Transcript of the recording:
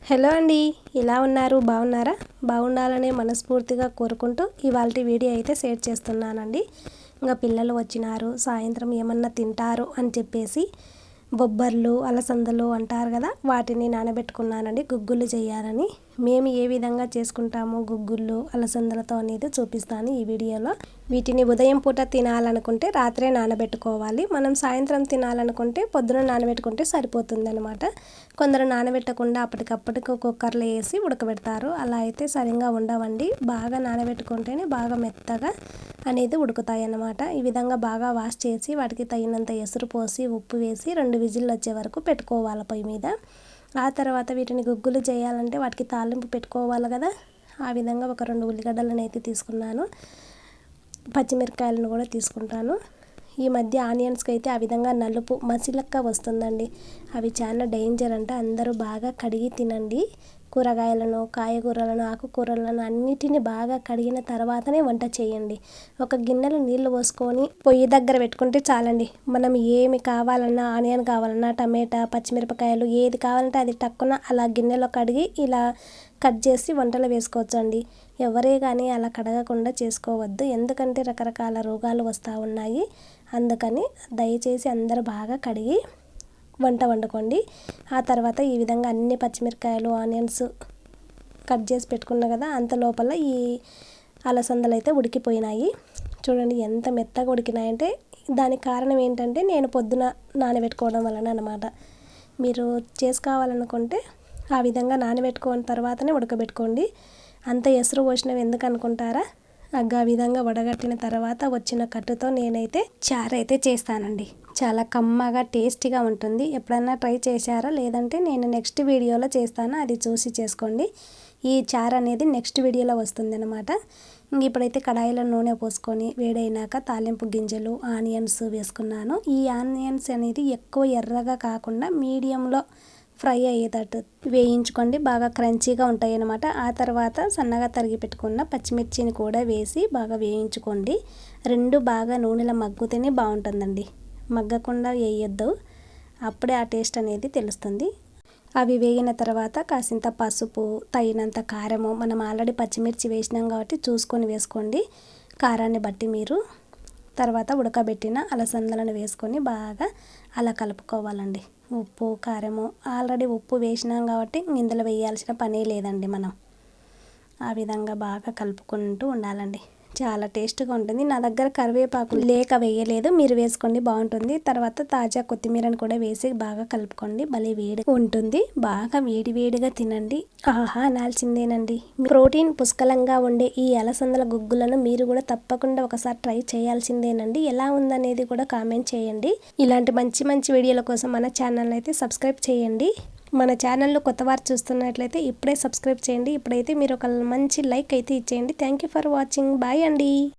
Hello అండి, ఎలా ఉన్నారు? బాగున్నారా? బాగుండాలనే మనస్ఫూర్తిగా కోరుకుంటూ ఇవాల్టి వీడియో అయితే షేర్ చేస్తున్నానండి. ఇంకా పిల్లలు వచ్చినారు, సాయంత్రం ఏమన్నా తింటారు అని చెప్పేసి బొబ్బర్లు అలసందలు అంటారు కదా, వాటిని నానబెట్టుకున్నానండి గుగ్గులు చేయాలని. మేము ఏ విధంగా చేసుకుంటాము గుగ్గుళ్ళు అలసందలతో అనేది చూపిస్తాను ఈ వీడియోలో. వీటిని ఉదయం పూట తినాలనుకుంటే రాత్రే నానబెట్టుకోవాలి. మనం సాయంత్రం తినాలనుకుంటే పొద్దున నానబెట్టుకుంటే సరిపోతుంది అనమాట. కొందరు నానబెట్టకుండా అప్పటికప్పటికి కుక్కర్లో వేసి ఉడకబెడతారు. అలా అయితే సరిగ్గా ఉండవండి. బాగా నానబెట్టుకుంటేనే బాగా మెత్తగా అనేది ఉడుకుతాయి అన్నమాట. ఈ విధంగా బాగా వాష్ చేసి వాటికి తగినంత ఎసురు పోసి ఉప్పు వేసి 2 విజిల్లు వచ్చే వరకు పెట్టుకోవాలి పొయ్యి మీద. ఆ తర్వాత వీటిని గుగ్గులు చేయాలంటే వాటికి తాలింపు పెట్టుకోవాలి కదా. ఆ విధంగా ఒక 2 ఉల్లిగడ్డలను అయితే తీసుకున్నాను, పచ్చిమిరపకాయలను కూడా తీసుకుంటాను. ఈ మధ్య ఆనియన్స్కి అయితే ఆ విధంగా నలుపు మసిలక్క వస్తుందండి. అవి చాలా డేంజర్ అంట. అందరూ బాగా కడిగి తినండి. కూరగాయలను, కాయగూరలను, ఆకుకూరలను అన్నిటిని బాగా కడిగిన తర్వాతనే వంట చేయండి. ఒక గిన్నెలో నీళ్లు పోసుకొని పొయ్యి దగ్గర పెట్టుకుంటే చాలండి. మనం ఏమి కావాలన్నా, ఆనియన్ కావాలన్నా, టమాటా, పచ్చిమిరపకాయలు ఏది కావాలంటే అది టక్కున అలా గిన్నెలో కడిగి ఇలా కట్ చేసి వంటలు వేసుకోవచ్చండి. ఎవరే కానీ అలా కడగకుండా చేసుకోవద్దు, ఎందుకంటే రకరకాల రోగాలు వస్తూ ఉన్నాయి. అందుకని దయచేసి అందరూ బాగా కడిగి వంట వండుకోండి. ఆ తర్వాత ఈ విధంగా అన్ని పచ్చిమిరపకాయలు, ఆనియన్స్ కట్ చేసి పెట్టుకున్నా కదా, అంత లోపల ఈ అలసందలు అయితే ఉడికిపోయినాయి. చూడండి ఎంత మెత్తగా ఉడికినాయంటే దానికి కారణం ఏంటంటే నేను పొద్దున నానబెట్టుకోవడం వలన అనమాట. మీరు చేసుకోవాలనుకుంటే ఆ విధంగా నానబెట్టుకున్న తర్వాతనే ఉడకబెట్టుకోండి. అంత ఎసురు పోసినవి ఎందుకు అనుకుంటారా? ఆ విధంగా వడగట్టిన తర్వాత వచ్చిన కట్టుతో నేనైతే చారు అయితే చేస్తానండి. చాలా కమ్మగా టేస్టీగా ఉంటుంది. ఎప్పుడన్నా ట్రై చేశారా? లేదంటే నేను నెక్స్ట్ వీడియోలో చేస్తాను, అది చూసి చేసుకోండి. ఈ చారు అనేది నెక్స్ట్ వీడియోలో వస్తుంది అనమాట. ఇప్పుడైతే కడాయిలో నూనె పోసుకొని వేడైనాక తాలింపు గింజలు, ఆనియన్స్ వేసుకున్నాను. ఈ ఆనియన్స్ అనేది ఎక్కువ ఎర్రగా కాకుండా మీడియంలో ఫ్రై అయ్యేటట్టు వేయించుకోండి. బాగా క్రంచీగా ఉంటాయి అన్నమాట. ఆ తర్వాత సన్నగా తరిగి పెట్టుకున్న పచ్చిమిర్చిని కూడా వేసి బాగా వేయించుకోండి. 2 బాగా నూనెలో మగ్గుతేనే బాగుంటుందండి, మగ్గకుండా వేయొద్దు. అప్పుడే ఆ టేస్ట్ అనేది తెలుస్తుంది. అవి వేగిన తర్వాత కాసింత పసుపు, తగినంత కారము, మనం ఆల్రెడీ పచ్చిమిర్చి వేసినాం కాబట్టి చూసుకొని వేసుకోండి కారాన్ని బట్టి మీరు. తర్వాత ఉడకబెట్టిన అలసందలను వేసుకొని బాగా అలా కలుపుకోవాలండి. ఉప్పు, కారము ఆల్రెడీ ఉప్పు వేసినాం కాబట్టి ఇందులో వేయాల్సిన పనే లేదండి. మనం ఆ విధంగా బాగా కలుపుకుంటూ ఉండాలండి. చాలా టేస్ట్గా ఉంటుంది. నా దగ్గర కరివేపాకు లేక వేయలేదు, మీరు వేసుకోండి బాగుంటుంది. తర్వాత తాజా కొత్తిమీరను కూడా వేసి బాగా కలుపుకోండి. భలే వేడి ఉంటుంది, బాగా వేడివేడిగా తినండి. ఆహా అనాల్సిందేనండి. ప్రోటీన్ పుష్కలంగా ఉండే ఈ అలసందల గుగ్గులను మీరు కూడా తప్పకుండా ఒకసారి ట్రై చేయాల్సిందేనండి. ఎలా ఉందనేది కూడా కామెంట్ చేయండి. ఇలాంటి మంచి మంచి వీడియోల కోసం మన ఛానల్ అయితే సబ్స్క్రైబ్ చేయండి. మన ఛానల్లో కొత్తవారు చూస్తున్నట్లయితే ఇప్పుడే సబ్స్క్రైబ్ చేయండి. ఇప్పుడైతే మీరు ఒక మంచి లైక్ అయితే ఇచ్చేయండి. Thank you for watching. Bye అండి.